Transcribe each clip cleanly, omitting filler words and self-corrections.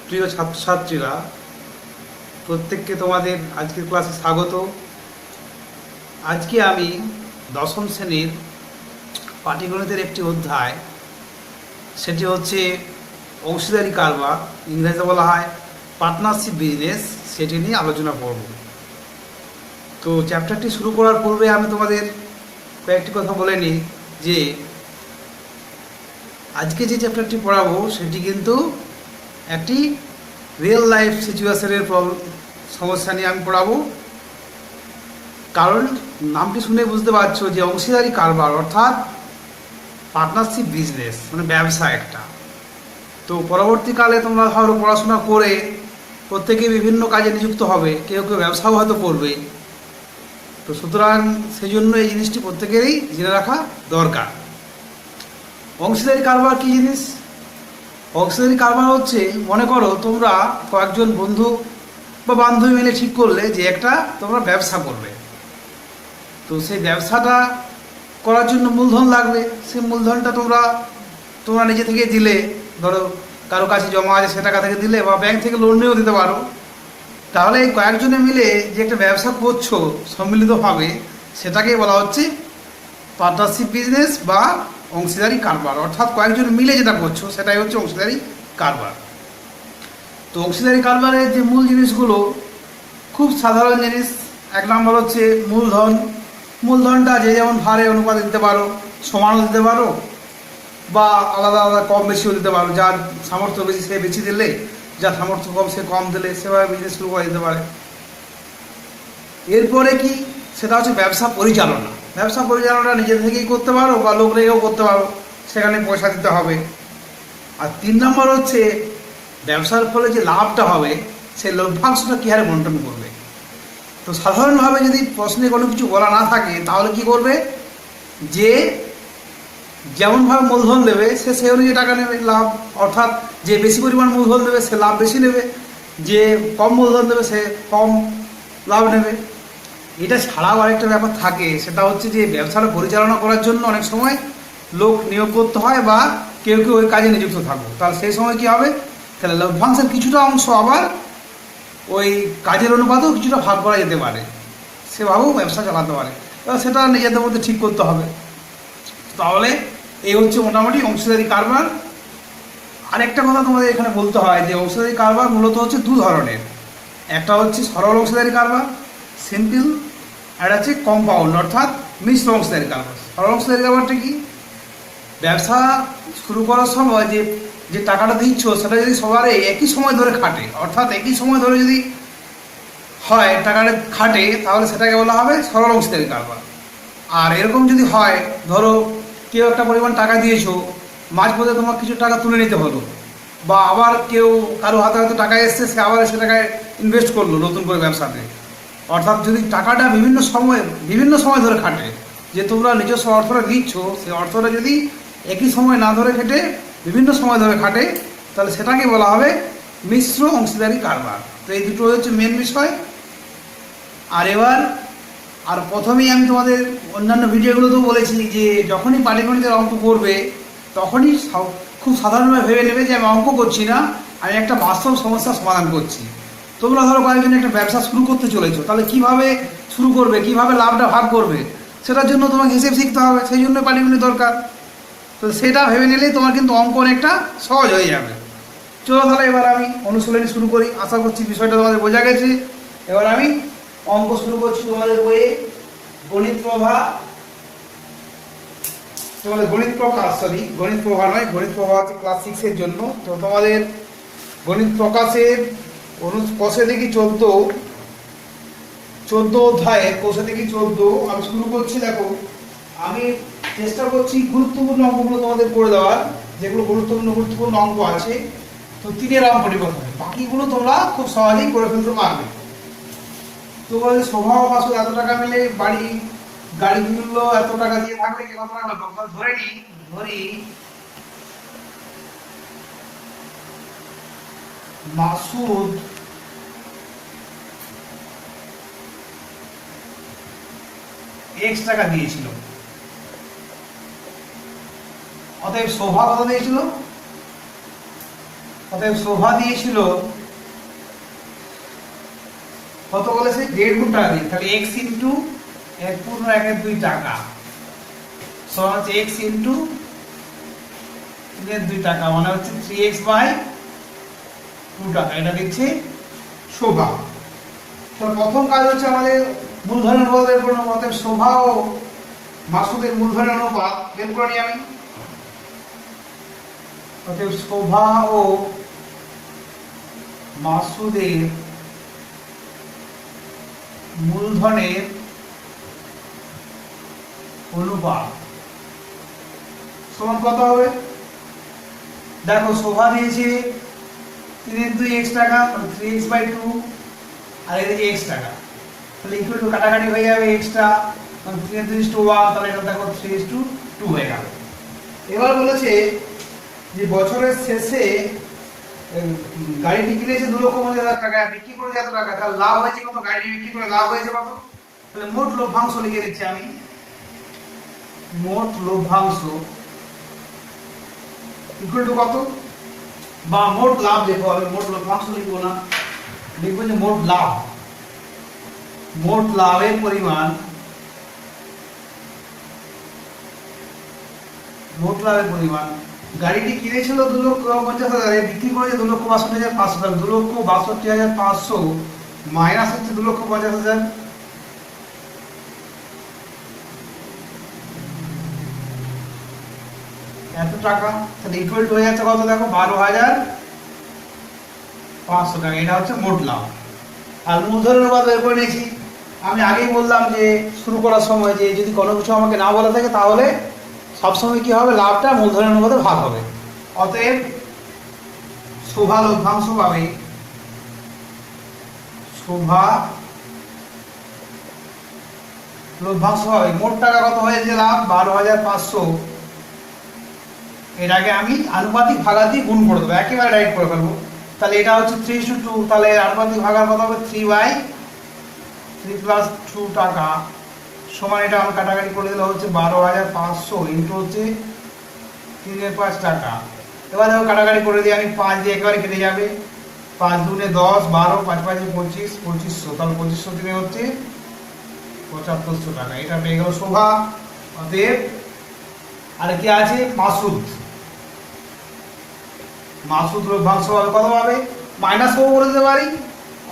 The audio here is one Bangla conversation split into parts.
প্রিয় ছাত্রছাত্রীরা, প্রত্যেককে তোমাদের আজকের ক্লাসে স্বাগত। আজকে আমি দশম শ্রেণীর পাটিগণিতের একটি অধ্যায়, সেটি হচ্ছে অংশীদারি কারবার, ইংরেজিতে বলা হয় পার্টনারশিপ বিজনেস, সেটি নিয়ে আলোচনা করব। তো চ্যাপ্টারটি শুরু করার পূর্বে আমি তোমাদের কয়েকটি কথা বলে নিই যে আজকে যে চ্যাপ্টারটি পড়াবো সেটি কিন্তু একটি রিয়েল লাইফ সিচুয়েশনের সমস্যা নিয়ে আমি পড়াবো। কারণ নামটি শুনে বুঝতে পারছো যে অংশীদারি কারবার অর্থাৎ পার্টনারশিপ বিজনেস মানে ব্যবসা একটা। তো পরবর্তীকালে তোমরা হয়তো পড়াশোনা করে প্রত্যেকে বিভিন্ন কাজে নিযুক্ত হবে, কেউ কেউ ব্যবসাও হয়তো করবে। তো সুতরাং সেই জন্য এই জিনিসটি প্রত্যেকেরই জেনে রাখা দরকার। অংশীদারি কারবার কী জিনিস? অংশীদারি কারবার হচ্ছে, মনে করো তোমরা কয়েকজন বন্ধু বা বান্ধবী মিলে ঠিক করলে যে একটা তোমরা ব্যবসা করবে। তো সেই ব্যবসাটা করার জন্য মূলধন লাগবে। সেই মূলধনটা তোমরা নিজে থেকে দিলে, ধরো কারো কাছে জমা আছে সে টাকা থেকে দিলে, বা ব্যাংক থেকে লোন নিয়েও দিতে পারো। তাহলে এই কয়েকজনে মিলে যে একটা ব্যবসা করছো সম্মিলিতভাবে, সেটাকে বলা হচ্ছে পার্টনারশিপ বিজনেস বা অংশীদারি কারবার। অর্থাৎ কয়েকজন মিলে যেটা করছো সেটাই হচ্ছে অংশীদারি কারবার। তো অংশীদারি কারবারের যে মূল জিনিসগুলো খুব সাধারণ জিনিস। এক নম্বর হচ্ছে মূলধন। মূলধনটা যে যেমন ভারে অনুপাতে দিতে পারো, সমানও দিতে পারো, বা আলাদা আলাদা কম বেশিও দিতে পারো। যার সামর্থ্য বেশি সে বেশি দিলে, যার সামর্থ্য কম সে কম দিলে, সেভাবে বিজনেস শুরু করে দিতে পারে। এরপরে কি, সেটা হচ্ছে ব্যবসা পরিচালনা। ব্যবসা পরিচালনা নিজে থেকেই করতে পারো বা লোক রেখেও করতে পারো, সেখানে পয়সা দিতে হবে। আর 3 নম্বর হচ্ছে ব্যবসার ফলে যে লাভটা হবে সেই লভ্যাংশটা কী হারে বন্টন করবে। তো সাধারণভাবে যদি প্রশ্নে কোনো কিছু বলা না থাকে তাহলে কি করবে, যে যেমনভাবে মূলধন দেবে সে অনুযায়ী টাকা নেবে, লাভ। অর্থাৎ যে বেশি পরিমাণ মূলধন দেবে সে লাভ বেশি নেবে, যে কম মূলধন দেবে সে কম লাভ নেবে। এটা ছাড়াও আরেকটা ব্যাপার থাকে, সেটা হচ্ছে যে ব্যবসাটা পরিচালনা করার জন্য অনেক সময় লোক নিয়োগ করতে হয় বা কেউ কেউ ওই কাজে নিযুক্ত থাকবে। তাহলে সেই সময় কী হবে, তাহলে লভ্যাংশের কিছুটা অংশ আবার ওই কাজের অনুপাতেও কিছুটা ভাগ করা যেতে পারে, সেভাবেও ব্যবসা চালাতে পারে। এবার সেটা নিজেদের মধ্যে ঠিক করতে হবে। তাহলে এই হচ্ছে মোটামুটি অংশীদারি কারবার। আরেকটা কথা তোমাদের এখানে বলতে হয় যে অংশীদারি কারবার মূলত হচ্ছে 2 ধরনের। একটা হচ্ছে সরল অংশীদারি কারবার, সিম্পল, আর হচ্ছে কম্পাউন্ড অর্থাৎ মিশ্র অংশীদারি কারবার। সরল অংশীদারি কারবারটা কি, ব্যবসা শুরু করার সময় যে টাকাটা দিচ্ছ সেটা যদি সবারই একই সময় ধরে খাটে, অর্থাৎ একই সময় ধরে যদি হয় টাকাটা খাটে, তাহলে সেটাকে বলা হবে সরল অংশীদারি কারবার। আর এরকম যদি হয়, ধরো কেউ একটা পরিমাণ টাকা দিয়েছো, মাঝপথে তোমার কিছু টাকা তুলে নিতে হলো, বা আবার কারো হাতে হয়তো টাকা এসছে, সে আবার সে টাকায় ইনভেস্ট করলো নতুন করে ব্যবসাতে। অর্থাৎ যদি টাকাটা বিভিন্ন সময় ধরে খাটে, যে তোমরা নিজস্ব অর্থটা দিচ্ছ সেই অর্থটা যদি একই সময় না ধরে খেটে বিভিন্ন সময় ধরে খাটে, তাহলে সেটাকে বলা হবে মিশ্র অংশীদারি কারবার। তো এই দুটো হচ্ছে মেন বিষয়। আর প্রথমেই আমি তোমাদের অন্যান্য ভিডিওগুলোতেও বলেছি যে যখনই পাটিগণিতের অঙ্ক করবে তখনই খুব সাধারণভাবে ভেবে নেবে যে আমি অঙ্ক করছি না, আমি একটা বাস্তব সমস্যার সমাধান করছি। তোমরা ধরো কয়েকজন একটা ব্যবসা শুরু করতে চলেছো, তাহলে কিভাবে শুরু করবে, কিভাবে লাভটা ভাগ করবে, সেটার জন্য তোমাকে হিসেব শিখতে হবে। সেই জন্য পাটিগণিত দরকার। তো সেটা ভেবে নিলেই তোমার কিন্তু অঙ্ক অনেকটা সহজ হয়ে যাবে। চলো তাহলে এবার আমি অনুশীলনী শুরু করি। আশা করছি বিষয়টা তোমাদের বোঝা গেছে। এবার আমি অঙ্ক শুরু করছি তোমাদের বইয়ে গণিত প্রভা, তোমাদের গণিত প্রকাশ, গণিত প্রভা নয়, গণিত প্রভা হচ্ছে ক্লাস 6 এর জন্য। তো তোমাদের গণিত প্রকাশের কোষে দেখি 14 অধ্যায়ে কোষে দেখি 14 আমি শুরু করছি। দেখো, আমি চেষ্টা করছি গুরুত্বপূর্ণ অঙ্কগুলো তোমাদের করে দেওয়ার, যেগুলো গুরুত্বপূর্ণ অঙ্ক আছে। তো 3 অঙ্ক প্রথমে, বাকিগুলো তোমরা খুব সহজেই করে ফেলতে পারবে। তোমাদের স্বভাব আসলে এত টাকা মিলে গাড়ি মূল্য এত টাকা দিয়ে থাকলে কি কত টাকা লাগবে, ধরি মাসুদ X টাকা দিয়েছিল, অতএব স্বভাব কত দিয়েছিল অতএব শোভা দিয়েছিল কত বলেছে 1.5 গুণ টাকা দিয়ে, তাহলে x ইন্টু 1/2 টাকা সমান হচ্ছে x ইন্টু 2 টাকা, মানে হচ্ছে 3x/2 টাকা। এটা দিচ্ছে শোভা। তো প্রথম কাজ হচ্ছে আমাদের মূলধনের অনুপাত বের করতে হবে। অতএব শোভা ও মাসুদের মূলধনের অনুপাত বের করে নিই আমি। অতএব শোভা ও মাসুদের মূলধনের অনুপাত সমান কত হবে? দেখো শোভা দিয়েছে 3x টাকা, 3x/2, আর এদিকে x টাকা, তাহলে ইকুয়াল টু কাটাকাটি হয়ে যাবে, এক্সট্রা 3:1, তাহলে এটা দেখো 3:2 হয়ে গেল। এবার বলেছে যে বছরের শেষে গাড়িটি কিনেছে 2,50,000 টাকা, বিক্রি করে এত টাকা, তাহলে লাভ হয়েছে কত? গাড়িটি বিক্রি করে লাভ হয়েছে কত? তাহলে মোট লভ্যাংশ লিখে দিচ্ছি আমি। মোট লভ্যাংশ ইকুয়াল টু কত? বা মোট লাভ লিখবো, আমি মোট লভ্যাংশ লিখবো না, লিখবো যে মোট লাভ। মোট লাভের পরিমাণ, মোট লাভের পরিমাণ, গাড়িটি কিনেছিল 2,50,000, বিক্রি করেছে 2,62,500, 2,62,500 মাইনাস হচ্ছে 2,50,000, এত টাকা, তাহলে ইকুয়াল টু হয়ে যাচ্ছে কত? দেখো 12,500 টাকা। এটা হচ্ছে মোট লাভ। আর মূলধনের অনুপাত বের করে নিয়েছি। আমি আগেই বললাম যে শুরু করার সময় যে যদি কোনো কিছু আমাকে না বলা থাকে তাহলে সবসময় কি হবে? লাভটা মূলধনের অনুপাতে ভাগ হবে। অতএব শোভা লভ্যাংশ পাবে, শোভা লভ্যাংশ পাবে। মোট টাকা কত হয়েছে? লাভ 12,500। এর আগে আমি আনুপাতিক ভাগার দিয়ে গুণ করে দেবো, একেবারে ডাইরেক্ট করে ফেলবো। তাহলে এটা হচ্ছে 3:2, তাহলে আনুপাতিক ভাগার কত হবে? 3/3 + 2 টাকা সমান, এটা আমি কাটাকাটি করে দিলে হচ্ছে 12,500 ইন্টু হচ্ছে 3/5 টাকা। এবার দেখো কাটাকাটি করে দিই আমি, 5 দিয়ে একেবারে কেটে যাবে, 5 দুনে 10, 12, 5 5 25, 2500, তাহলে 2500 দিনে হচ্ছে 7,500 টাকা। এটা পেয়ে গেল শোভা। অতএব আর কি আছে? মাসুদ। মাসুদ লভ্যাংশ হবে কত হবে? মাইনাস করে দিতে পারি,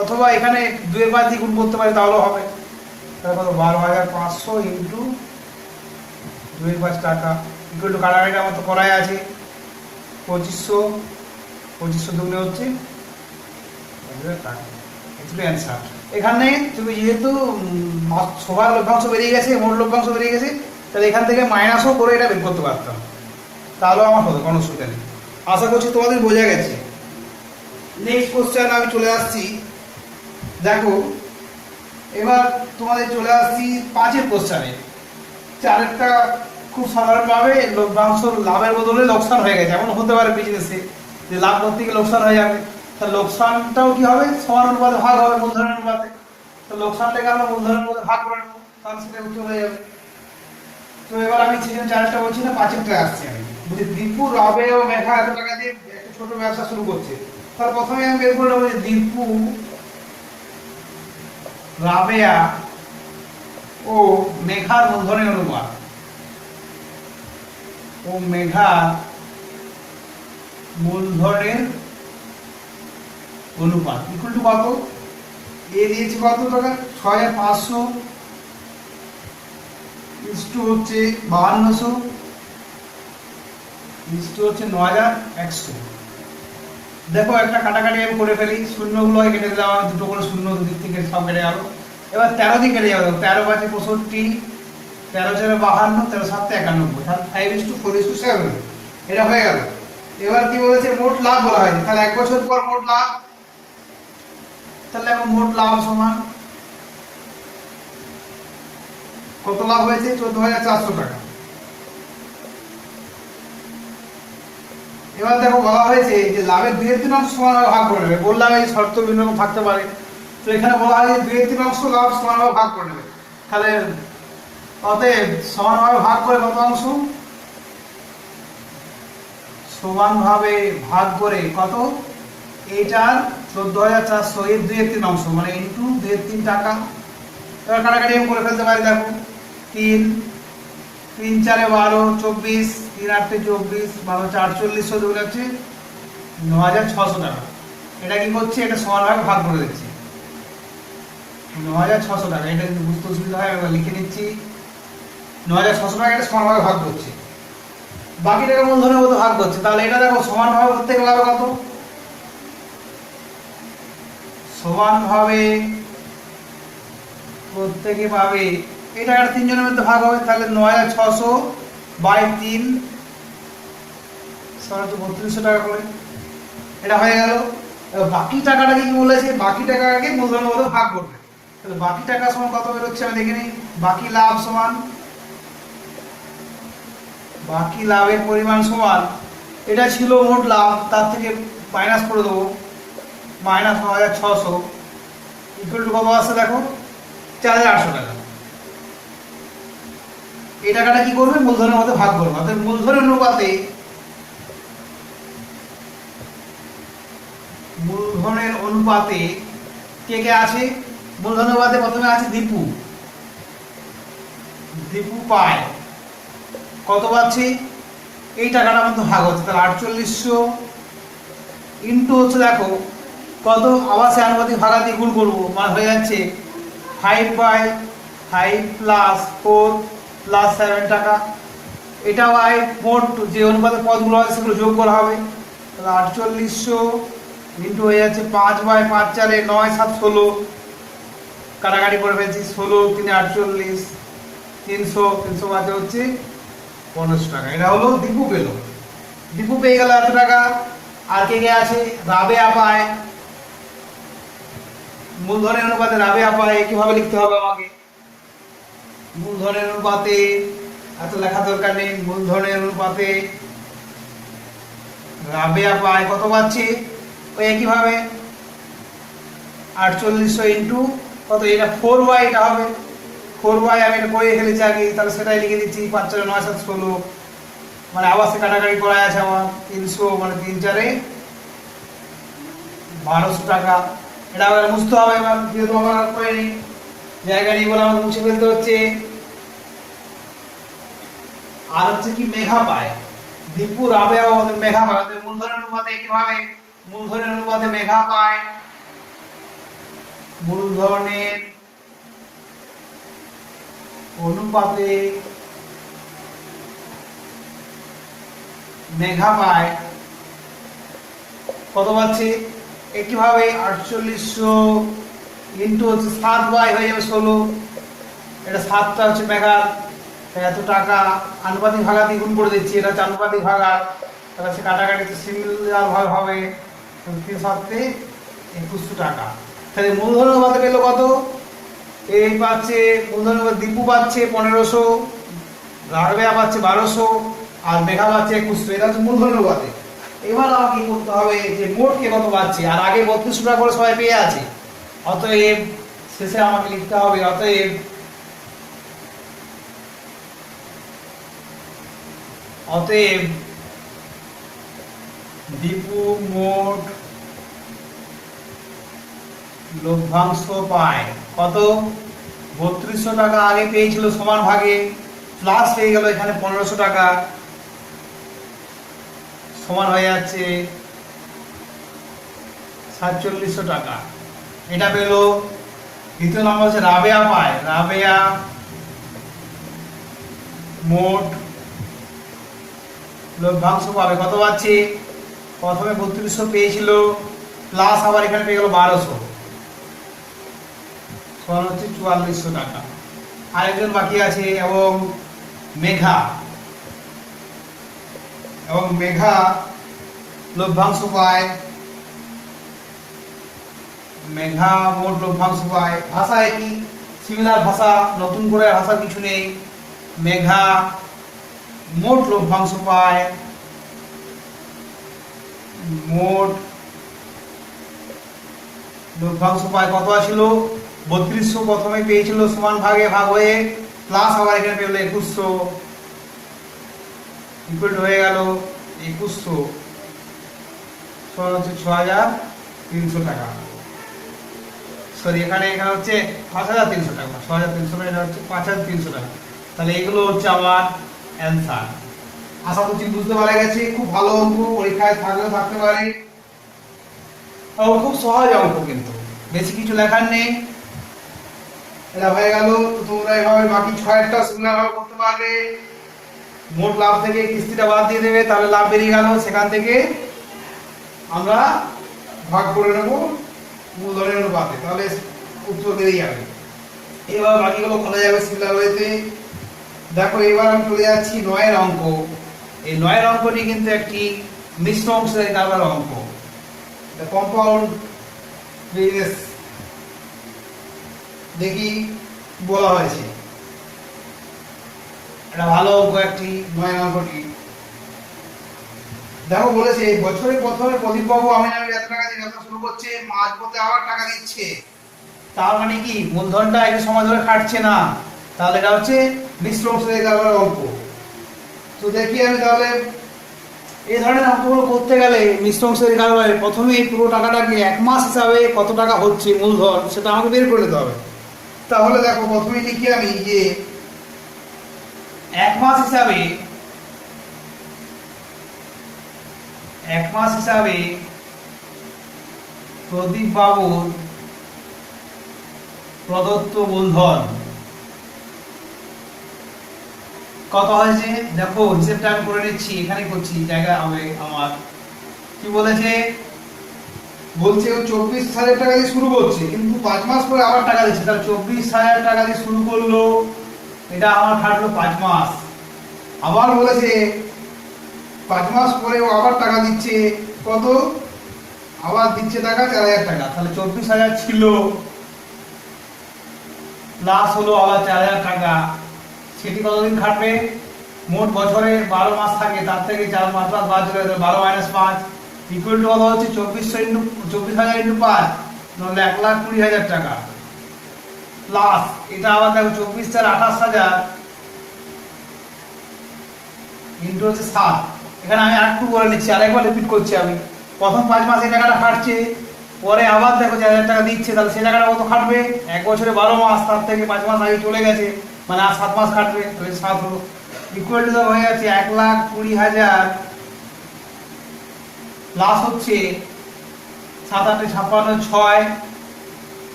অথবা এখানে 2/5 দিয়ে গুণ করতে পারি, তাহলেও হবে। তাহলে কত? 12,500 ইন্টু 2/5 টাকা ইকুয়াল টু কাটাকাটি আমার তো করাই আছে, 2500, 2500 দুগুণে হচ্ছে 5,000 টাকা। এটা অ্যান্সার। এখানে তুমি যেহেতু শোভার লভ্যাংশ বেরিয়ে গেছে, মোট লভ্যাংশ বেরিয়ে গেছে, তাহলে এখান থেকে মাইনাসও করে এটা বের করতে পারতাম, তাহলেও আমার হতো, কোনো অসুবিধা নেই। আশা করছি তোমাদের বোঝা গেছে। নেক্সট কোশ্চেন আমি চলে আসছি। দেখো এবার তোমাদের চলে আসছি 5-এর কোশ্চেনে। 4-এরটা খুব সাধারণভাবে লভ্যাংশ লাভের বদলে লোকসান হয়ে গেছে, এমন হতে পারে বিজনেসে যে লাভ করতে গিয়ে লোকসান হয়ে যাবে, তাহলে লোকসানটাও কি হবে? সমান অনুপাতে ভাগ হবে মূলধনের অনুপাতে। তো লোকসানটাকে আমরা মূলধনের অনুপাতে ভাগ করে নেবো, তাহলে সেটা উত্তর হয়ে যাবে। তো এবার আমি সিজন 4-টা বলছি না, 5-এরটা আসছি আমি। বুঝি দীপু, রাবে ও মেঘা এত টাকা দিয়ে একটা ছোট ব্যবসা শুরু করছে। তার প্রথমে আমি বের করে নেবো যে দীপু, রাবেয়া ও মেঘার মূলধনের অনুপাত, ও মেঘা মূলধনের অনুপাত ইকুয়াল টু কত? এ দিয়েছে কত টাকা? 6,500 ইস্টু হচ্ছে 5200 ইস্টু হচ্ছে 9,100। দেখো একটা কাটাকাটি আমি করে ফেলি, শূন্যগুলো কেটে দিলাম, দুটো করে শূন্য দুদিক থেকে সব কেটে গেল। এবার 13 দিয়ে কেটে যাবে, 13 5 65, 13 4 52, 13 7 91, তাহলে 5:4:7 এটা হয়ে গেল। এবার কি বলেছে? মোট লাভ বলা হয়েছে, তাহলে 1 বছর পর মোট লাভ, তাহলে এখন মোট লাভ সমান কত? লাভ হয়েছে 14,400 টাকা। এবার দেখো বলা হয়েছে যে লাভের 2/3 অংশ সমানভাবে ভাগ করে নেবে। বললাম এই শর্ত বিভিন্ন রকম থাকতে পারে, তো এখানে বলা হয় যে 2/3 অংশ লাভ সমানভাবে ভাগ করে নেবে। তাহলে অতএব সমানভাবে ভাগ করে কত অংশ? সমানভাবে ভাগ করে কত, এইটার 14,400 এর 2/3 অংশ মানে ইন্টু 2/3 টাকা। এবার কাটাকাটি আমি করে ফেলতে পারি, দেখো 3 3 4 12 24 3 8 24 12 4 40 হচ্ছে 9,600 টাকা। এটা কি করছে, এটা সমানভাবে ভাগ করে দিচ্ছি 9,600 টাকা। এটা যদি বুঝতে অসুবিধা হয় আমি লিখে নিচ্ছি 9,600 টাকা এটা সমানভাবে ভাগ করছে, বাকি টাকা মূলধনের মতো ভাগ করছে। তাহলে এটা দেখো সমানভাবে প্রত্যেকে পাবে কত, সমানভাবে প্রত্যেকে পাবে এই টাকাটা 3 জনের মধ্যে ভাগ হবে, তাহলে 9,600 বাই 3 সমান 3200 টাকা করে। এটা হয়ে গেল। বাকি টাকাটা কি বলেছে, বাকি টাকাকে মূলধনের মধ্যে ভাগ করবে। তাহলে বাকি টাকা সমান কত বেরোচ্ছে আমি দেখে নিই। বাকি লাভ সমান, বাকি লাভের পরিমাণ সমান, এটা ছিল মোট লাভ, তার থেকে মাইনাস করে দেবো, মাইনাস 9,600 ইকুয়াল টু কত আসছে দেখো 4,800 টাকা। এই টাকাটা কি করবে, মূলধনের মধ্যে ভাগ করবে। অর্থাৎ মূলধনের অনুপাতে, মূলধনের অনুপাতে কে কে আছে, মূলধনের অনুপাতে প্রথমে আছে দীপু। দীপু পায় কত পাচ্ছে, এই টাকাটা মধ্যে ভাগ হচ্ছে, তাহলে 4800 ইন্টু হচ্ছে দেখো কত, আবার সে আনুপাতিক ভাগাতি গুণ করবো, মানে হয়ে যাচ্ছে 5/5 প্লাস 4 প্লাস 7 টাকা। এটা বাই মোট যে অনুপাতের পদগুলো আছে সেগুলো যোগ করা হবে, তাহলে 4800 ইন্টু হয়ে যাচ্ছে 5/5 4 9 7 16, কাটাকাটি করে ফেলছি, 16 3 48 300 300 বাজে হচ্ছে 1500 টাকা। এটা হলো দীপু পেল, দীপু পেয়ে গেল এত টাকা। আর কে কে আছে, রাবেয়া পায়, মূলধনের অনুপাতে রাবেয়া পায়। কিভাবে লিখতে হবে আমাকে, মূলধনের অনুপাতে, এত লেখা দরকার নেই, মূলধনের অনুপাতে রাবেয়া পায় কত পাচ্ছে, ওই একইভাবে 4800 ইন্টু কত, এটা 4/, এটা হবে 4/, আমি এটা করে ফেলেছি আগে, তাহলে সেটাই লিখে দিচ্ছি 5 4 9 7 16, মানে আবার সে কাটাকাটি করা আছে আমার 300, মানে 3 4 1200 টাকা। এটা আবার মুছতে হবে, এবার যেহেতু আমার করে নেই জায়গা নেই বলে আমাকে মুছে ফেলতে হচ্ছে। আর হচ্ছে কি, মেঘা পায়, দীপু রাবেয়া আমাদের মেঘা পায়, মূলধনের অনুপাতে কিভাবে, মূলধনের অনুপাতে মেঘা পায়, মূলধনের অনুপাতে মেঘা পায় কত পাচ্ছে, একইভাবে 4800 ইন্টু হচ্ছে 7/, হয়ে যাবে 16, এটা 7টা হচ্ছে মেঘার, এত টাকা আনুপাতিক ভাগাতি গুণ করে দিচ্ছি, এটা হচ্ছে আনুপাতিক ভাগার, তাহলে সে কাটাকাটিতে সিমিলার ভাবে হবে 3 7 2100 টাকা। তাহলে মূলধন অনুপাতে পেলো কত, এই পাচ্ছে মূলধন অনুপাতে দীপু পাচ্ছে 1500, রাবেয়া পাচ্ছে 1200, আর মেঘা পাচ্ছে 2100, এটা হচ্ছে মূলধন অনুপাতে। এবার আমাকে কি করতে হবে, যে মোট কে কত পাচ্ছে, আর আগে 3200 টাকা করে সবাই পেয়ে আছে, অতএব শেষে আমাকে লিখতে হবে, অতএব দীপু মোট লভ্যাংশ পায় কত, 3200 টাকা আগে পেয়েছিল সমান ভাগে, প্লাস পেয়ে গেল এখানে 1500 টাকা, সমান হয়ে যাচ্ছে 4700 টাকা। এটা পেল। দ্বিতীয় নম্বর হচ্ছে রাবেয়া পায়, রাবেয়া মোট লভ্যাংশ পাবে কত পাচ্ছে, প্রথমে 3200 পেয়েছিল, প্লাস আবার এখানে পেয়ে গেল 1200, সমান হচ্ছে 4400 টাকা। আরেকজন বাকি আছে, এবং মেঘা, লভ্যাংশ পায়, মেঘা মোট লভ্যাংশ পায়, ভাষা একই, সিমিলার ভাষা, নতুন করে ভাষা কিছু নেই। মেঘা মোট লভ্যাংশ পায়, মোট লভ্যাংশ পায় কত ছিল, 3200 প্রথমে পেয়েছিল সমান ভাগে ভাগ হয়ে, প্লাস আবার এখানে পেল 2100, ইকুয়াল হয়ে গেল 2100 হচ্ছে 6300 টাকা। সরি, এখানে হচ্ছে 5300 টাকা, 6300 টাকা, এটা হচ্ছে 5300 টাকা। তাহলে এগুলো হচ্ছে আমার অ্যান্সার। আশা করছি বুঝতে পারা গেছে। খুব ভালো অঙ্ক, পরীক্ষায় থাকলেও থাকতে পারে, এবং খুব সহজ অঙ্ক, কিন্তু বেশি কিছু লেখার নেই। এটা হয়ে গেল। তো তোমরা এভাবে বাকি 6টা সিমিলার করতে পারবে। মোট লাভ থেকে কিস্তিটা বাদ দিয়ে দেবে, তাহলে লাভ বেরিয়ে গেল। সেখান থেকে আমরা ভাগ করে নেব মূলধনের অনুপাতে, তাহলে উত্তর বেরিয়ে যাবে। এবার বাকিগুলো খোলা যাবে সিমিলার ওয়েতে। দেখো, এবার আমি চলে যাচ্ছি 9-এর অঙ্ক। এই 9-এর অঙ্কটি কিন্তু একটি মিশ্র অংশের কারবার অঙ্ক, কম্পাউন্ড বিজনেস দেখি বলা হয়েছে। এটা ভালো অঙ্ক একটি, 9 অঙ্কটি। দেখো, বলেছে বছরের প্রথমে প্রদীপবাবু আমিনামির এত টাকা দিয়ে ব্যবসা শুরু করছে, মাঝ পথে আবার টাকা দিচ্ছে। তার মানে কি, মূলধনটা একই সময় ধরে খাটছে না। তাহলে এটা হচ্ছে মিশ্র অংশের কারবার অঙ্ক। তো দেখি আমি তাহলে এই ধরনের অঙ্কগুলো করতে গেলে মিশ্র অংশের কারবারে প্রথমে পুরো টাকাটাকে 1 মাস হিসাবে কত টাকা হচ্ছে মূলধন, সেটা আমাকে বের করে নিতে হবে। তাহলে দেখো, প্রথমে লিখি আমি যে 1 মাস হিসাবে প্রদীপ বাবুর প্রদত্ত মূলধন কত হয়েছে। দেখো, হিসেবটা আমি করে নিচ্ছি, এখানে করছি, জায়গা হবে আমার। কি বলেছে, বলছে 24,000 টাকা দিয়ে শুরু করছে, কিন্তু 5 মাস পরে আবার টাকা দিচ্ছে। তাহলে 24,000 টাকা দিয়ে শুরু করলো, এটা আমার খাটলো 5 মাস। আবার বলেছে 5 মাস পরেও আবার টাকা দিচ্ছে, কত, আবার দিচ্ছে টাকা 4,000 টাকা। তাহলে 24,000 ছিল, প্লাস হলো আবার 4,000 টাকা। সেটি কতদিন খাটবে, মোট বছরে 12 মাস থাকে, তার থেকে 4 মাস বাদ চলে যাবে, 12 - 5 ইকুয়াল টু কত হচ্ছে, 24,000 ইন্টু 5, তাহলে 1,20,000 টাকা। প্লাস এটা আবার দেখো 24 × 28,000 ইন্টু হচ্ছে 7। এখানে আমি আরেকটু বলে নিচ্ছি, আরেকবার রিপিট করছি আমি। প্রথম 5 মাস এই টাকাটা খাটছে, পরে আবার দেখো 4,000 টাকা দিচ্ছে, তাহলে সেই টাকাটা কত খাটবে, 1 বছরে 12 মাস, তার থেকে 5 মাস আগে চলে গেছে, মানে আর 7 মাস খাটবে। তাহলে 7 হলো ইকুয়াল টু হয়ে যাচ্ছে 1,20,000 প্লাস হচ্ছে 7 × 8 = 56, 6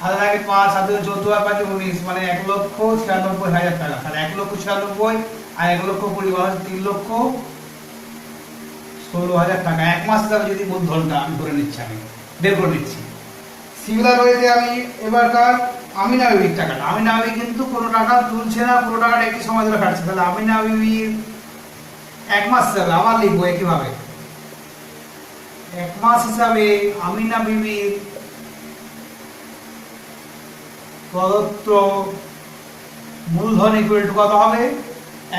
হাজার আগে 5, 7 × 14 আর 5 = 19, মানে 1,96,000 টাকা। তাহলে 1,96,000 আর 1,20,000 হচ্ছে 3,16,000 টাকা। 1 মাস হিসাবে যদি মূলধনটা আমি ধরে নিচ্ছি, আমি বের করে নিচ্ছি। সিমিলার ওয়েতে আমি এবারকার আমিনা বিবির টাকাটা, আমিনা বিবি কিন্তু কোনো টাকা তুলছে না, পুরো টাকাটা একই সময় ধরে কাটছে। তাহলে আমিনা বিবির 1 মাস হিসাবে আবার লিখবো একইভাবে। 1 মাস হিসাবে আমিনা বিবির প্রদত্ত মূলধন ইকুয়াল টু কত হবে,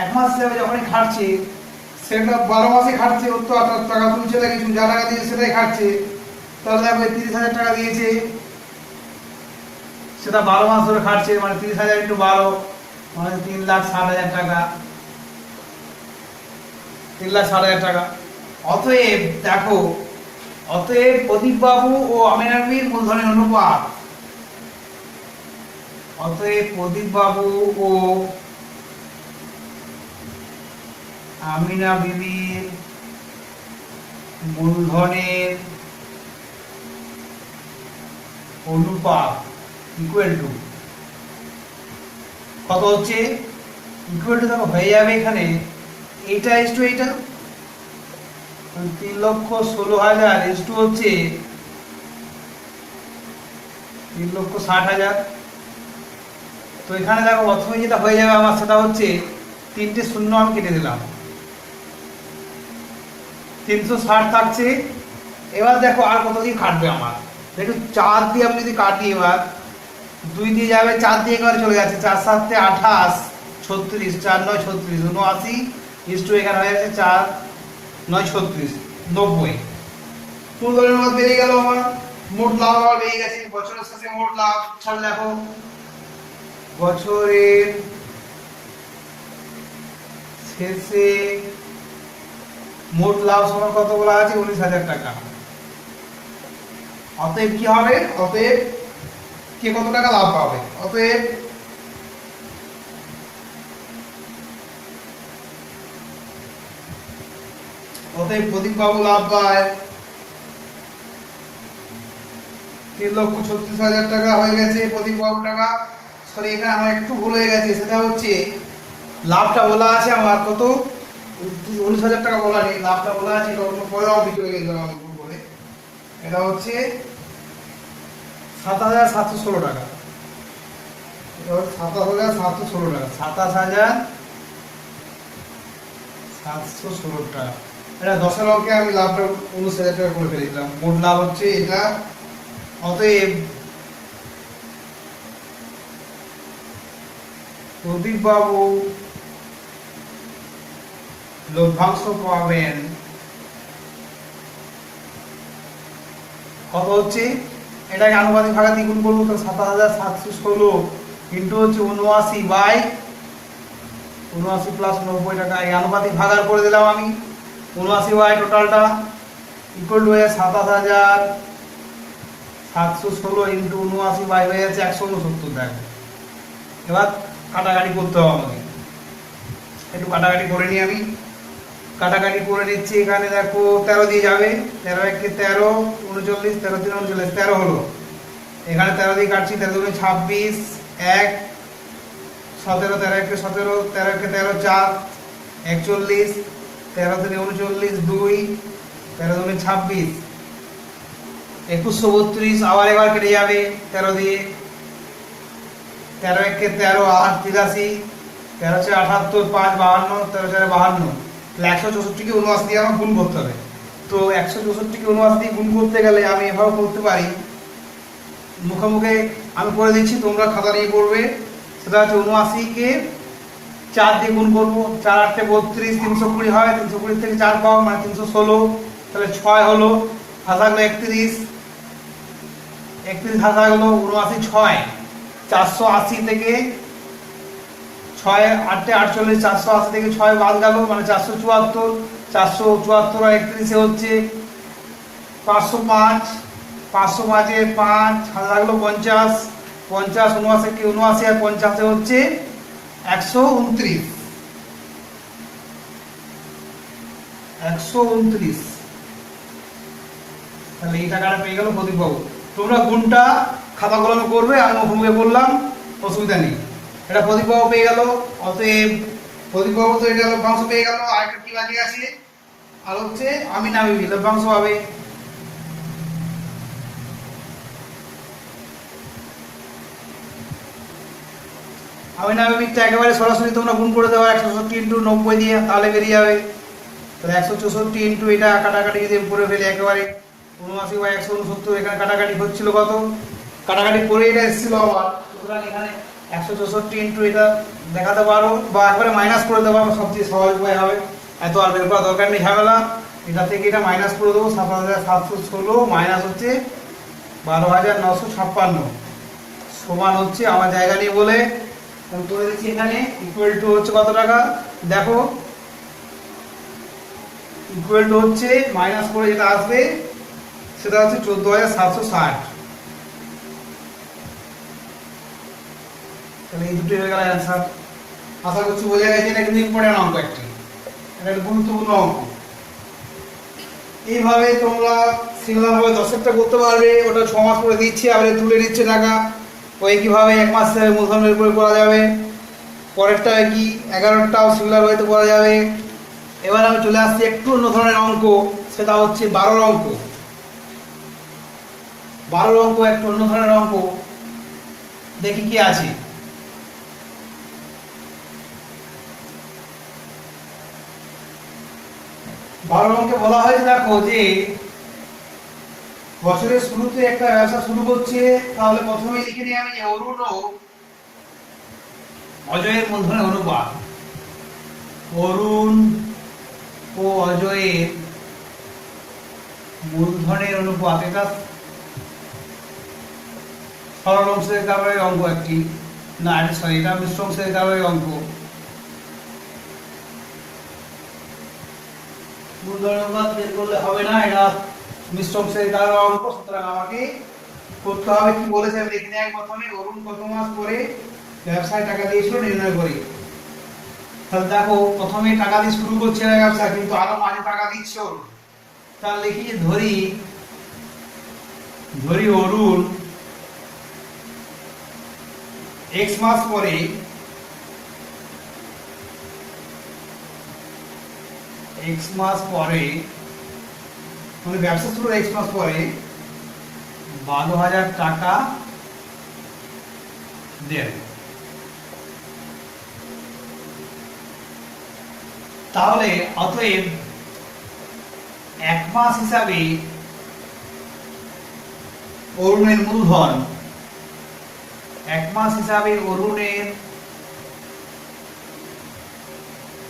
1 মাস হিসাবে যখনই খাটছে, সেটা 12 মাসে খাটছে, ওর তো টাকা তুলছে না কিছু, যা টাকা দিয়েছে সেটাই খাটছে। তাহলে দেখো 30,000 টাকা দিয়েছে, সেটা 12 মাস ধরে খাটছে, মানে 30,000 × 12 মানে 3,60,000 টাকা, 3,60,000 টাকা। অতএব দেখো, প্রদীপ বাবু ও আমিনা বিবির মূলধনের অনুপাত, অতএব প্রদীপ বাবু ও আমিনা বিবির মূলধনের অনুপাত ইকুয়াল টু কত হচ্ছে, ইকুয়াল টু দেখো হয়ে যাবে এখানে এইটা ইস টু এইটা, 3,16,000 ইস টু হচ্ছে 3,60,000। তো এখানে দেখো প্রথমে যেটা হয়ে যাবে আমার, সেটা হচ্ছে 3টে শূন্য আমি কেটে দিলাম, 360 থাকছে। এবার দেখো আর কত দিয়ে কাটবে আমার, একটু 4 দিয়ে আমি যদি কাটি, এবার 2 দিয়ে যাবে, 4 দিয়ে এবারে চলে যাচ্ছে, 4 × 7 = 28, 36, 4 × 9 = 36, 79 ইস টু এখানে হয়ে যাচ্ছে 4 × 9 = 36, 90। মূলধনের মধ্যে বেরিয়ে গেল আমার, মোট লাভ আমার বেরিয়ে গেছে। বছরের শেষে মোট লাভ ছাড়, দেখো বছরের শেষে মোট লাভ সমান কত বলা আছে? 19,000 টাকা। অতএব কি হবে? অতএব কে কত টাকা লাভ পাবে? অতএব প্রদীপ বাবু লাভ পায় 3,36,000 টাকা হয়ে গেছে প্রদীপ বাবু টাকা। সরি, এখানে আমার একটু ভুল হয়ে গেছে, সেটা হচ্ছে লাভটা বলা আছে আমার কত? 19,000 টাকা বলা নেই, লাভটা বলা আছে এটা অন্য পরে অঙ্ক চলে গেছিলাম আমি ভুল করে। এটা হচ্ছে 27,716 টাকা। এটা হচ্ছে 27,716 টাকা, 27,716 টাকা। এটা 10-এর অঙ্কে আমি লাভটা 19,000 টাকা করে ফেলেছিলাম। মোট লাভ হচ্ছে এটা। অতএব প্রদীপ বাবু লভ্যাংশ পাবেন কত হচ্ছে? এটাকে আনুপাতিক ভাগে দ্বিগুণ করবো, তো 27,716 ইন্টু হচ্ছে 79 প্লাস 90 টাকা। এই আনুপাতিক ভাগার করে দিলাম আমি 79 টোটালটা ইকুয়াল টু 27,716 ইন্টু 79 হয়ে যাচ্ছে 169 টাকা। এবার কাটাকাটি করতে হবে আমাকে, একটু কাটাকাটি করে নিই আমি। কাটাকাটি করে নিচ্ছি। এখানে দেখো 13 দিয়ে যাবে, 13 একে 13, 39, 13 3 39, 13 হলো। এখানে 13 দিয়ে কাটছি, 13 2 26, 1 17, 13 একে 17, 13 একে 13 4, 41, 13 3 39, 2, 13 2 26, 2132। আবার এবার কেটে যাবে 13 দিয়ে, 13 একে 13, 8 83, 13 4 78, 5 52, 13 4 52। 164 কে 79 দিয়ে আমার গুণ করতে হবে। তো 164 কে 79 দিয়ে গুণ করতে গেলে আমি এভাবে করতে পারি, মুখে মুখে আমি করে দিচ্ছি, তোমরা খাতা নিয়ে করবে। সেটা হচ্ছে 79 কে 4 দিয়ে গুণ করবো, 4 8 32, 320 হয়, 320 থেকে 4 পাও মানে 316, তাহলে 6 হলো, ভাষা গেলো 31, 31 ভাষা গেলো 79 6, 480 থেকে 6 8 48, 480 থেকে 6 বাদ গেল মানে 474, 474 আর 31 হচ্ছে 505, 505 এ 5 হাজার লাগলো 50, 50 79 কে 79 আর 50 হচ্ছে 129, 129। তাহলে এই টাকাটা পেয়ে গেল প্রদীপ বাবু। তোমরা গুণটা খাতা কলমে করবে, আমি মুখে বললাম, অসুবিধা নেই। এটা প্রদীপ বাবু পেয়ে গেল। অতএব প্রদীপ বাবু তো এটা লভ্যাংশ পেয়ে গেল। আরেকটা কি বাকি আছে? আর হচ্ছে আমি না বিবি লভ্যাংশ পাবে। আমি না বিবিটা একেবারে সরাসরি তোমরা গুণ করে দেবো 164 ইন্টু 90 দিয়ে, তাহলে বেরিয়ে যাবে। তাহলে 164 ইন্টু এটা কাটাকাটি যদি করে ফেলে একেবারে 79/169, এখানে কাটাকাটি হচ্ছিল কত? কাটাকাটি করে এটা এসেছিল আবার। সুতরাং এখানে 164 ইন্টু এটা দেখাতে পারো, বা একবারে মাইনাস করে দেবো, সবচেয়ে সহজ উপায় হবে। এত আর বের করার দরকার নেই ঝামেলা। এটা থেকে এটা মাইনাস করে দেবো, 7,716 মাইনাস হচ্ছে 12,956 সমান হচ্ছে আমার জায়গা নিয়ে বলে আমি করে দিচ্ছি এখানে ইকুয়াল টু হচ্ছে কত টাকা দেখো, ইকুয়াল টু হচ্ছে মাইনাস করে যেটা আসবে সেটা হচ্ছে 14,760। তাহলে এই দুটো হয়ে গেল অ্যান্সার। আশা করছি বোঝা গেছে। এটা কিন্তু ইম্পর্টেন্ট অঙ্ক একটি, এটা একটা গুরুত্বপূর্ণ অঙ্ক। এইভাবে তোমরা সিঙ্গেলভাবে 10টা করতে পারবে। ওটা 6 মাস করে দিচ্ছে, আবার তুলে নিচ্ছে টাকা। ওই কিভাবে 1 মাস মূলধনের উপরে করা যাবে। পরেরটা কি 11টাও সিঙ্গেল ওয়েতে করা যাবে। এবার আমি চলে আসছি একটু অন্য ধরনের অঙ্ক, সেটা হচ্ছে 12 অঙ্ক। 12 অঙ্ক একটু অন্য ধরনের অঙ্ক, দেখি কি আছে। বারো অঙ্কে বলা হয়েছে দেখো যে বছরের শুরুতে একটা ব্যবসা শুরু করছে, তাহলে প্রথমে লিখে নিই আমি যে অরুণ ও অজয়ের মূলধনের অনুপাত। অরুণ ও অজয়ের মূলধনের অনুপাত, এটা সরল অংশের কারণে অঙ্ক একটি, না সরি এটা মিশ্র অংশের কারণে অঙ্ক। মূলধনের অনুপাত বের করলে হবে না, এটা মিশ্র অংশের কারণ অঙ্ক, সুতরাং আমাকে করতে হবে কি বলেছে আমি দেখে নিই। প্রথমে অরুণ কত মাস পরে ব্যবসায় টাকা দিয়েছিল নির্ণয় করি। তাহলে দেখো প্রথমে টাকা দিয়ে শুরু করছে না ব্যবসা, কিন্তু আরো মাঝে টাকা দিচ্ছে অরুণ। তাহলে লিখি যে ধরি অরুণ x মাস পরে মানে ব্যবসা শুরু x মাস পরে 12,000 টাকা দেন। তাহলে অতএব এক মাস হিসাবে অরুণের মূলধন, এক মাস হিসাবে অরুণের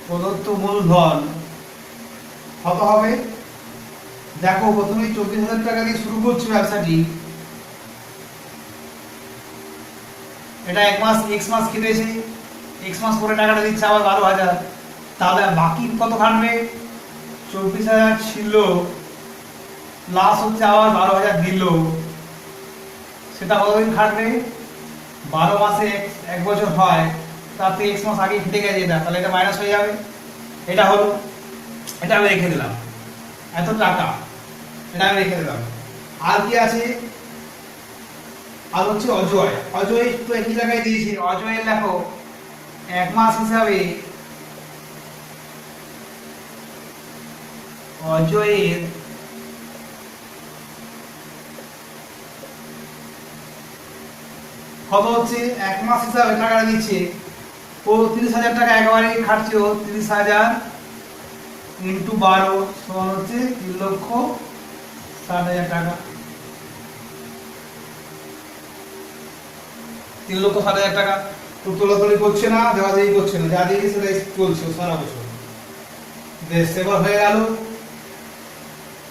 প্রদত্ত মূলধন কত হবে? দেখো প্রথমে 24,000 টাকা দিয়ে শুরু করছি ব্যবসাটি, এটা এক মাস x মাস কেটেছে, x মাস পরে টাকাটা দিচ্ছে আবার 12,000। তাহলে বাকি কত খাটবে? 24,000 ছিল প্লাস হচ্ছে আবার 12,000 দিল, সেটা কতদিন খাটবে? 12 মাসে এক বছর হয়, তাতে x মাস আগে কেটে গেছে এটা, তাহলে এটা মাইনাস হয়ে যাবে। এটা হলো, এটা আমি রেখে দিলাম, এত টাকা এটা আমি রেখে দিলাম। আর কি আছে? আর হচ্ছে অজয় একটু একই জায়গায় দিয়েছি। অজয়ের দেখো এক মাস হিসাবে অজয়ের কত হচ্ছে? এক মাস হিসাবে টাকা দিচ্ছে ও 30,000 টাকা একবারে খাটছে, ও 30,000 ইন্টু 12 সমান হচ্ছে 3,60,000 টাকা। 3,60,000 টাকা তো তোলাতুলি করছে না, দেওয়া দেওয়ি করছে না, যা দিয়েছে সেটাই চলছে সারা বছর। বেশ, এবার হয়ে গেল।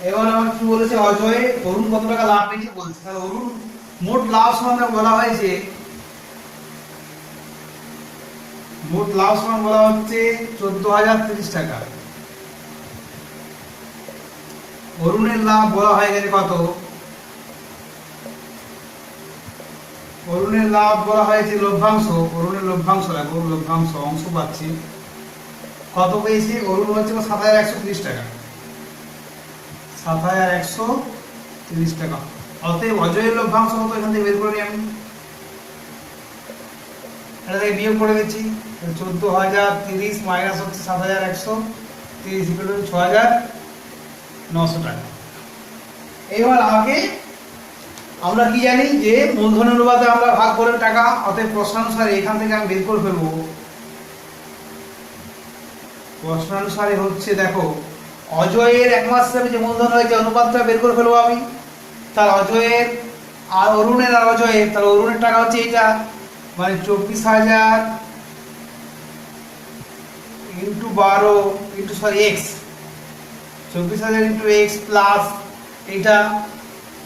এবার আমার কি বলেছে? অজয় অরুণ কত টাকা লাভ পেয়েছে বলছে। তাহলে অরুণ মোট লাভ সমান বলা হয়েছে, মোট লাভ সমান বলা হচ্ছে 14,030 টাকা। অরুণের লাভ বলা হয়ে গেছে কত? অরুণের লাভ বলা হয়েছে লভ্যাংশ, অরুণের লভ্যাংশ দেখো, লভ্যাংশ অংশ পাচ্ছি কত পেয়েছে? অরুণ হচ্ছে 7,130 টাকা, 7,130 টাকা। অতএব অজয়ের লভ্যাংশ কত এখান থেকে বের করে নিই আমি, এটা থেকে বিয়োগ করে দিচ্ছি। 14,030 মাইনাস হচ্ছে 7,130 ইকুয়াল টু 6,900 টাকা। এবার আমাকে, আমরা কি জানি যে মূলধন অনুপাতে আমরা ভাগ করে টাকা, অতএব প্রশ্নানুসারে এখান থেকে আমি বের করে ফেলবো। প্রশ্নানুসারে হচ্ছে দেখো অজয়ের এক মাস হিসাবে যে মূলধন হয়েছে অনুপাতটা বের করে ফেলবো আমি। তার অজয়ের আর অরুণের আর অজয়ের, তাহলে অরুণের টাকা হচ্ছে এইটা, মানে 24,000 into 12 into x, 24,000 into x plus এইটা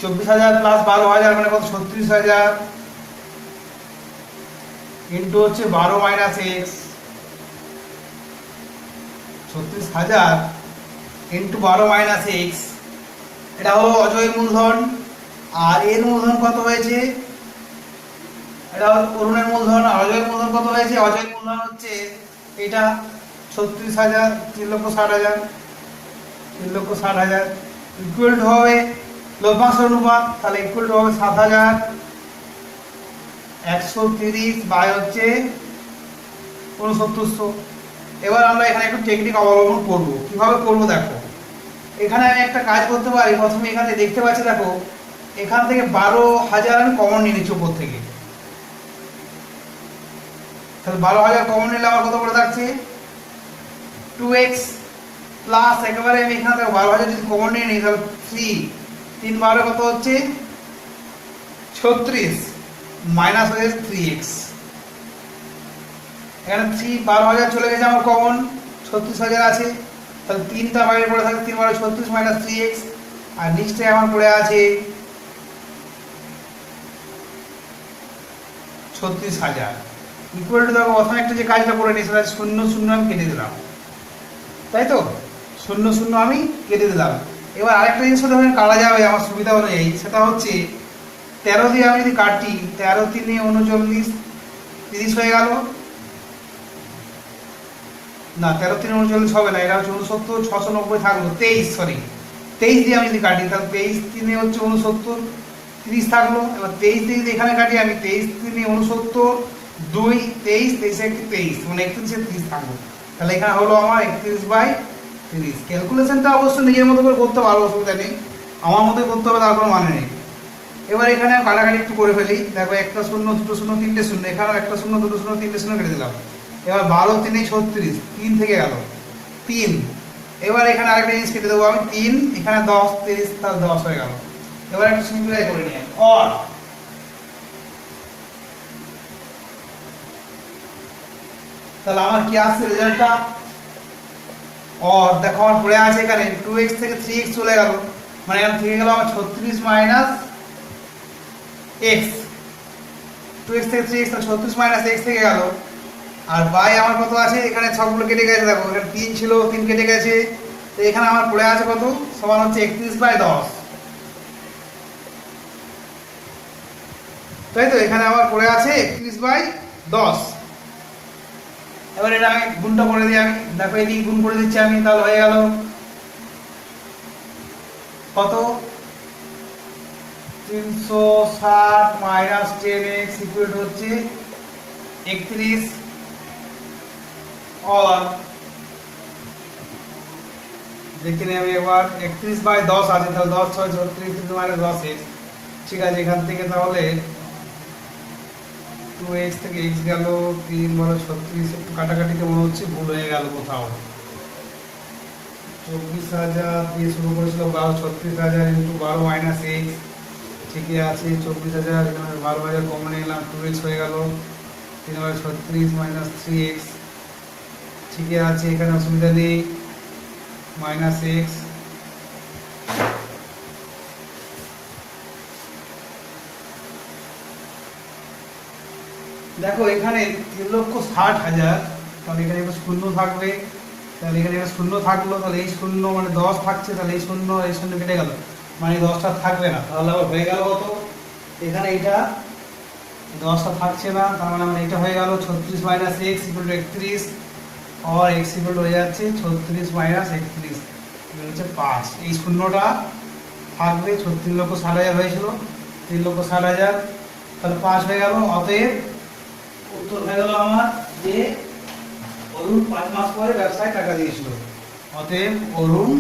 24,000 প্লাস 12,000 মানে কত? 36,000 ইন্টু হচ্ছে 12 minus x, 36,000 into 12 minus x, এটা হলো অজয়ের মূলধন। আর এর মূলধন কত হয়েছে? এটা হলো অরুণের মূলধন। আর অজয়ের মূলধন কত হয়েছে? অজয়ের মূলধন হচ্ছে এটা 36,000, 3,60,000, 3,60,000 ইকুয়াল টু হবে লভ্যাংশ অনুপাত, তাহলে ইকুয়াল টু হবে 7,130 বাই হচ্ছে 6900। এবার আমরা এখানে একটু টেকনিক অবলম্বন করব। কিভাবে করব দেখো, এখানে আমি একটা কাজ করতে পারি। প্রথমে এখানে দেখতে পাচ্ছি দেখো, এখান থেকে 12,000 আমি কমন নিয়ে নিচ্ছি উপর থেকে। তাহলে 12,000 কমন নিলে আমার কত করে থাকছে? 2x প্লাস একেবারে আমি এখান থেকে 12,000 যদি কমন নিয়ে নিই তাহলে 3 12 কত হচ্ছে? 36 মাইনাস হয়ে 3x। এখানে 12,000 চলে গেছে আমার কমন, 36,000 আছে, তাহলে 3টা বাইরে পড়ে থাকে, 3 12 36 মাইনাস 3x। আর নিচে আমার পড়ে আছে 36,000 ইকুয়াল টু, দেখো প্রথমে একটা যে কাজটা করে নিই সেটা 0 0 আমি কেটে দিলাম, তাই তো শূন্য শূন্য আমি কেটে দিলাম। এবার আরেকটা জিনিস ধরেন কাটা যাবে আমার সুবিধা অনুযায়ী, সেটা হচ্ছে 13 দিয়ে আমি যদি কাটি, 13 3 39, 30 হয়ে গেল। না, 13 3 39 হবে না, এটা হচ্ছে 69, 690 থাকলো 23, সরি 23 দিয়ে আমি যদি কাটি তাহলে 23 3 হচ্ছে 69, 30 থাকলো। এবার 23 দিয়ে যদি এখানে কাটি আমি, 23 3 69, 2 23, 23 একটি 23, মানে 31 30 থাকলো। তাহলে এখানে হলো আমার 31/30। ক্যালকুলেশনটা অবশ্য নিজের মতো করে করতে পারবো, অসুবিধা নেই, আমার মতোই করতে হবে তার কোনো মানে নেই। এবার এখানে কাটাকাটি একটু করে ফেলি, দেখো একটা শূন্য, দুটো শূন্য, তিনটে শূন্য, এখানেও একটা শূন্য, দুটো শূন্য, তিনটে শূন্য কেটে দিলাম। এবার 12 3 36, 3 থেকে গেল 3। এবার এখানে আরেকটা জিনিস কেটে দেবো আমি, 3 এখানে 10 30, তাহলে 10 হয়ে গেল। এবার একটা সিম্পলিফাই করে নিই, অর তাহলে আমার কি আসছে রেজাল্টটা, অর দেখো আমার পড়ে আছে এখানে 2x থেকে 3x চলে গেল, মানে এখানে থেকে গেল আমার 36 মাইনাস x, 2x থেকে 3x, 36 মাইনাস x থেকে গেল। আর বাই আমার কত আছে, এখানে সবগুলো কেটে গেছে, দেখো এখানে 3 ছিল, 3 কেটে গেছে, তো এখানে আমার পড়ে আছে কত, সমান হচ্ছে 31/10, তাই তো এখানে আমার পড়ে আছে 31/10। এবার এটা আমি গুণটা করে দিই, আমি দেখো এদিকে গুণ করে দিচ্ছি আমি, তাহলে হয়ে গেল কত, 360 মাইনাস 10x ইকুয়াল হচ্ছে 31, और দেখে নিই আমি এবার 31/10 আছে, তাহলে 10 6 36 মাইনাস 10x, ঠিক আছে। এখান থেকে তাহলে 2x থেকে x গেল, 3 বলো 36, একটু কাটাকাটিতে মনে হচ্ছে ভুল হয়ে গেল কোথাও, 24,000 দিয়ে শুরু করেছিল, 36,000 ইন্টু 12 মাইনাস x, ঠিকই আছে 24,000, এখানে 12,000 কমন নিলাম, 2x হয়ে গেল, 3 36 মাইনাস 3x, ঠিকই আছে, এখানে অসুবিধা নেই, মাইনাস এক্স। দেখো এখানে 3,60,000, তাহলে এখানে একটা শূন্য থাকবে, তাহলে এখানে একটা শূন্য থাকলো, তাহলে এই শূন্য মানে 10 থাকছে, তাহলে এই শূন্য কেটে গেল, মানে 10টা থাকবে না, তাহলে আবার হয়ে গেল কত, এখানে এটা 10টা থাকছে না, তার মানে আমার এটা হয়ে গেল 36 মাইনাস এক্স ইকুয়াল টু 31, और x ইকুয়াল হয়ে যাচ্ছে 36 মাইনাস 31 হচ্ছে 5। এই শূন্যটা থাকবে, 3,60,000 হয়েছিল, 3,60,000, তাহলে 5 হয়ে গেল। অতএব উত্তর হয়ে গেল আমার যে অরুণ 5 মাস পরে ব্যবসায় টাকা দিয়েছিল। অতএব অরুণ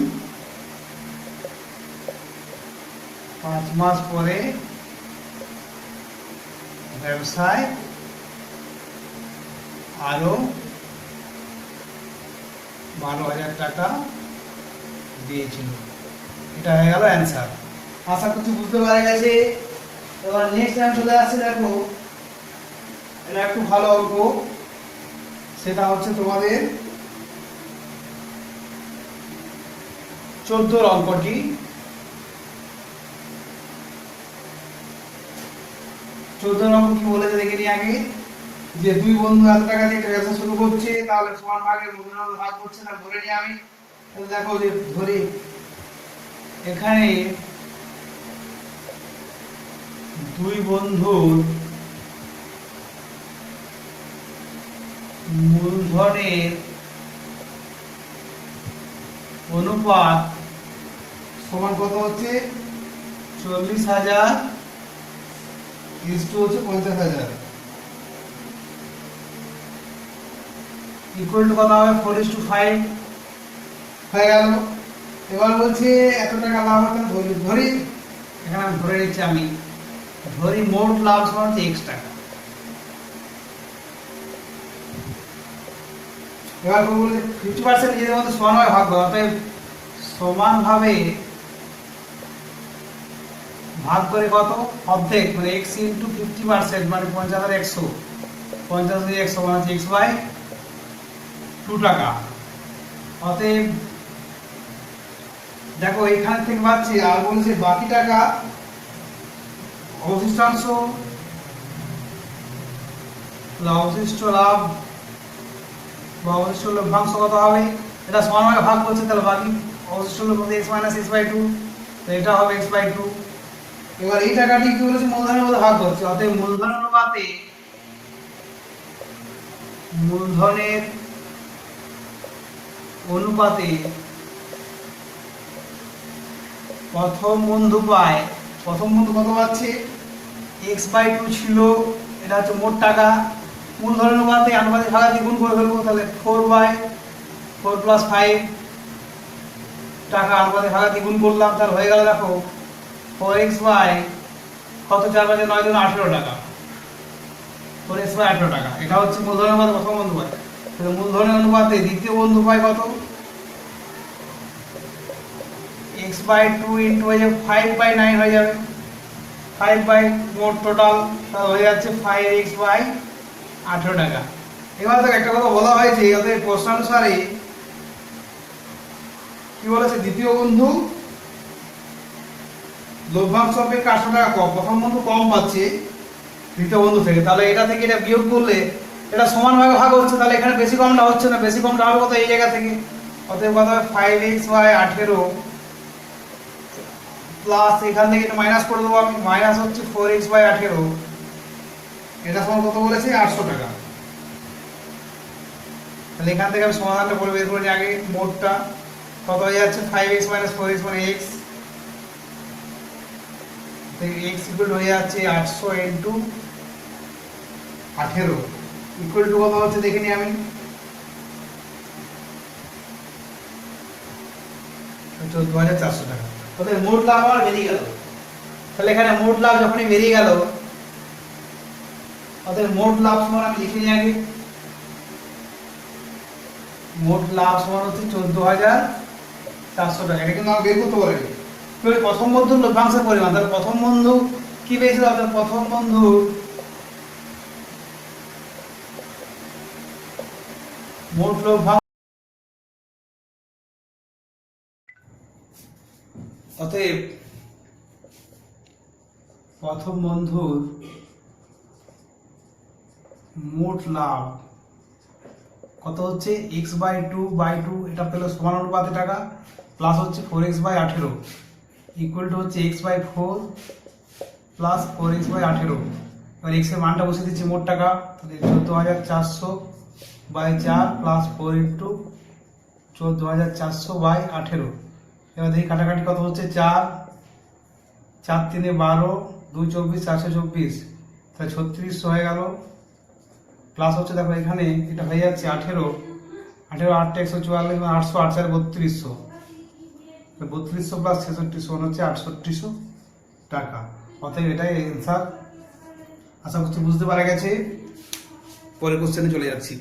5 মাস পরে ব্যবসায় আরো 12,000 টাকা দিয়েছিল। এটা হয়ে গেল অ্যান্সার। আশা করছি বুঝতে পারা গেছে। এবার নেক্সট টাইম চলে আসছে, দেখো এটা একটু ভালো অঙ্ক, সেটা হচ্ছে তোমাদের 14 অঙ্কটি। 14 অঙ্ক কি বলেছে দেখে নিই আগে, যে দুই বন্ধু এত টাকা দিয়ে একটা ব্যবসা শুরু করছে, তাহলে সমান ভাগের মূলধন ভাগ করছে না, ধরে নিই আমি। দেখো যে ধরি এখানে দুই বন্ধুর মূলধনের অনুপাত সমান কত হচ্ছে, 40,000 ইস্টু হচ্ছে 50,000, ইকুয়াল টু কত হবে, 4:5 হয়ে গেল। এবার বলছে এত টাকা লাভ হতো, ধরি এখানে ধরে নিচ্ছি আমি, ধরি মোট লাভ সমান হচ্ছে x টাকা। এবার বলছে 50% নিজেদের মধ্যে সমানভাবে ভাগ করো, অতএব সমানভাবে ভাগ করে কত, অর্ধেক, মানে x ইন্টু 50%, মানে 50,100, 50,100 মানে হচ্ছে x/2 টাকা। অতএব দেখো এখান থেকে পাচ্ছি, আর বলছে বাকি টাকা অবশিষ্টাংশ, অবশিষ্ট লাভ বা অবশিষ্ট লভ্যাংশ কত হবে, এটা সমান ভাগে ভাগ করছে, তাহলে বাকি অবশিষ্ট হলো কত, x minus x by two, তো এটা হবে এক্স বাই টু। এবার এই টাকাটি কি বলেছে, মূলধনের মধ্যে ভাগ করছে, অতএব মূলধন অনুপাতে মূলধনের অনুপাতে প্রথম বন্ধু পায়, প্রথম বন্ধু কত পাচ্ছে, এক্স বাই টু ছিল, এটা হচ্ছে মোট টাকা, মূলধনের অনুপাতে আনুপাতিক ভাগাতি গুণ করে ফেলবো, তাহলে 4/4 প্লাস 5 টাকা আনুপাতিক ভাগাতি গুণ করলাম, তাহলে হয়ে গেল দেখো 4x বাই কত, 4 বাজে 9 × 18 টাকা, 4x বাই 18 টাকা। এটা হচ্ছে মূলধনের অনুপাতে প্রথম বন্ধু পায়। তাহলে মূলধনের অনুপাতে দ্বিতীয় বন্ধু পায় কত, x বাই 2 ইন্টু হয়ে যাবে 5/9 হয়ে যাবে, 5 বাই মোট টোটাল, তাহলে হয়ে যাচ্ছে 5x বাই 18 টাকা। এবার তো একটা কথা বলা হয়েছে, অতএব প্রশ্নানুসারে কি বলেছে, দ্বিতীয় বন্ধু লভ্যাংশ অপেক্ষা 800 টাকা কম, প্রথম বন্ধু কম পাচ্ছে দ্বিতীয় বন্ধু থেকে, তাহলে এটা থেকে এটা বিয়োগ করলে এটা সমান ভাগে ভাগ হচ্ছে, তাহলে এখানে বেশি কমটা হচ্ছে না, বেশি কমটা হবে কত, এই জায়গা থেকে, অতএব কত হবে 5x বাই 18 প্লাস এখান থেকে এটা মাইনাস করে দেবো আমি, মাইনাস হচ্ছে 4x বাই 18, এটা সমান কত বলেছে, 800 টাকা। তাহলে এখান থেকে আমি সমাধানটা করে বের করে নিই আগে, মোটটা কত হয়ে যাচ্ছে 5x মাইনাস 4x মানে x, x ইকুয়াল হয়ে যাচ্ছে 800 ইন্টু 18 ইকুয়াল টু কত হচ্ছে দেখে নিই আমি, 14,400 টাকা। তাহলে মোট লাভ আমার বেরিয়ে গেল, তাহলে এখানে মোট লাভ যখনই বেরিয়ে গেল, অতএব মোট লাভ সমান আমি লিখে নিই আগে, মোট লাভ সমান হচ্ছে 14,400 টাকা। এটা কিন্তু আমাকে বের করতে বলেনি। প্রথম বন্ধুর লভ্যাংশের পরিমাণ, তাহলে প্রথম বন্ধু কি পেয়েছিল, অর্থাৎ প্রথম বন্ধু মোট লভ্যাংশ, অতএব প্রথম বন্ধুর মোট লাভ কত হচ্ছে, x বাই 2/2, এটা পেল সমান অনুপাতে টাকা, প্লাস হচ্ছে 4x বাই 18 ইকুয়াল টু হচ্ছে x by 4 plus 4x by 18। এবার x এর মানটা বসে দিচ্ছি মোট টাকা, তাহলে 14,400 বাই 4 প্লাস 4 ইন্টু 14,400 বাই 18। এবার দেখি কাটাকাটি কত হচ্ছে, 4 4 3 12 2 24 424, তাহলে 3600 হয়ে গেল, প্লাস হচ্ছে দেখো এখানে এটা হয়ে যাচ্ছে 18 18 8 144 800 8 4 3200, 3200 প্লাস 6600 হচ্ছে 6800 টাকা। অতএব এটাই অ্যান্সার। আশা করছি বুঝতে পারা গেছে। পরের কোশ্চেনে চলে যাচ্ছি।